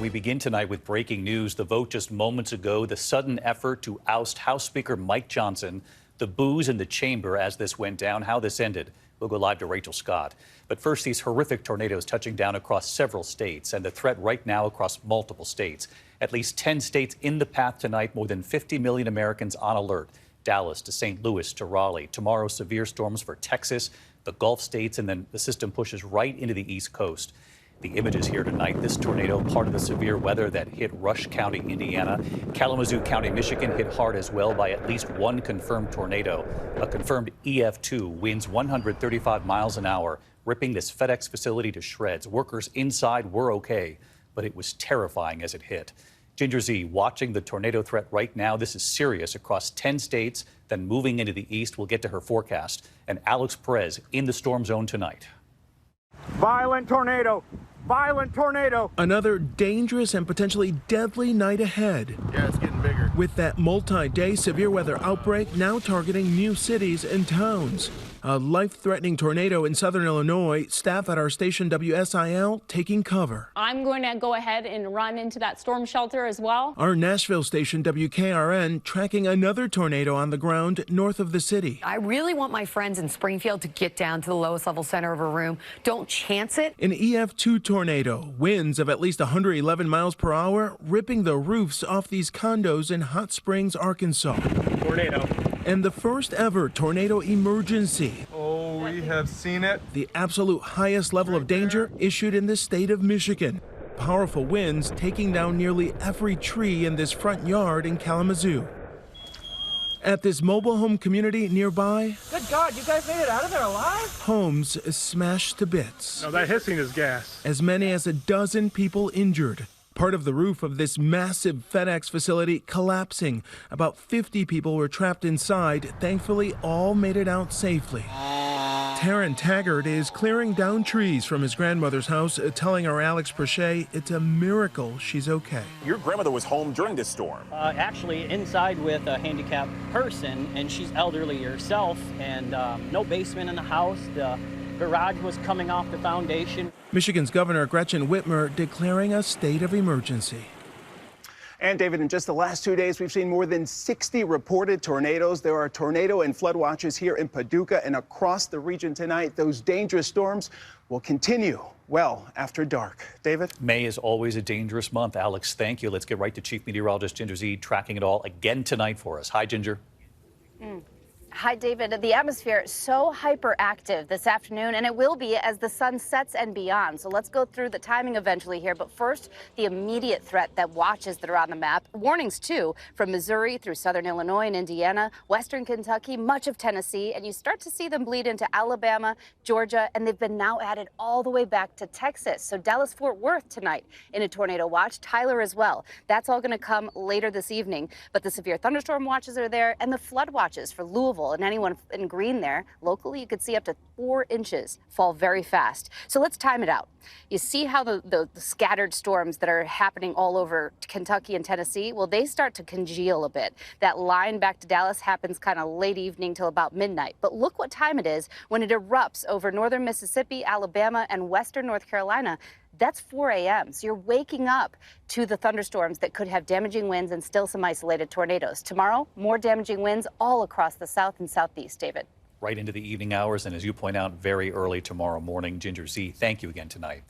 We begin tonight with breaking news. The vote just moments ago, the sudden effort to oust House Speaker Mike Johnson, the boos in the chamber as this went down, how this ended. We'll go live to Rachel Scott. But first, these horrific tornadoes touching down across several states and the threat right now across multiple states. At least 10 states in the path tonight, more than 50 million Americans on alert. Dallas to St. Louis to Raleigh. Tomorrow, severe storms for Texas, the Gulf states, and then the system pushes right into the East Coast. The images here tonight, this tornado, part of the severe weather that hit Rush County, Indiana. Kalamazoo County, Michigan hit hard as well by at least one confirmed tornado. A confirmed EF2, winds 135 miles an hour, ripping this FedEx facility to shreds. Workers inside were okay, but it was terrifying as it hit. Ginger Z watching the tornado threat right now. This is serious across 10 states, then moving into the east. We'll get to her forecast. And Alex Perez in the storm zone tonight. Violent tornado. Violent tornado. Another dangerous and potentially deadly night ahead. Yeah, it's getting bigger. With that multi-day severe weather outbreak now targeting new cities and towns. A life-threatening tornado in southern Illinois. Staff at our station WSIL taking cover. I'm going to go ahead and run into that storm shelter as well. Our Nashville station WKRN tracking another tornado on the ground north of the city. I really want my friends in Springfield to get down to the lowest level center of a room. Don't chance it. An EF2 tornado, winds of at least 111 miles per hour, ripping the roofs off these condos in Hot Springs, Arkansas. Tornado. And the first ever tornado emergency. Oh, we have seen it. The absolute highest level of danger issued in the state of Michigan. Powerful winds taking down nearly every tree in this front yard in Kalamazoo. At this mobile home community nearby, Good God, you guys made it out of there alive? homes smashed to bits. No, that hissing is gas. As many as a dozen people injured. Part of the roof of this massive FedEx facility collapsing. About 50 people were trapped inside. Thankfully, all made it out safely. Taryn Taggart is clearing down trees from his grandmother's house, telling our Alex Perche it's a miracle she's okay. Your grandmother was home during this storm. Actually inside with a handicapped person, and she's elderly herself, and no basement in the house. The garage was coming off the foundation. Michigan's Governor Gretchen Whitmer declaring a state of emergency. And David, in just the last 2 days, we've seen more than 60 reported tornadoes. There are tornado and flood watches here in Paducah and across the region tonight. Those dangerous storms will continue well after dark. David? May is always a dangerous month. Alex, thank you. Let's get right to Chief Meteorologist Ginger Z tracking it all again tonight for us. Hi, Ginger. Hi, David. The atmosphere is so hyperactive this afternoon, and it will be as the sun sets and beyond. So let's go through the timing eventually here. But first, the immediate threat that watches that are on the map. Warnings, too, from Missouri through southern Illinois and Indiana, western Kentucky, much of Tennessee. And you start to see them bleed into Alabama, Georgia, and they've been now added all the way back to Texas. So Dallas-Fort Worth tonight in a tornado watch. Tyler as well. That's all going to come later this evening. But the severe thunderstorm watches are there, and the flood watches for Louisville and anyone in green there. Locally, you could see up to 4 inches fall very fast. So let's time it out. You see how the scattered storms that are happening all over Kentucky and Tennessee, well, they start to congeal a bit. That line back to Dallas happens kind of late evening till about midnight. But look what time it is when it erupts over northern Mississippi, Alabama, and western North Carolina. That's 4 a.m. So you're waking up to the thunderstorms that could have damaging winds and still some isolated tornadoes. Tomorrow, more damaging winds all across the south and southeast, David. Right into the evening hours, and as you point out, very early tomorrow morning. Ginger Z, thank you again tonight.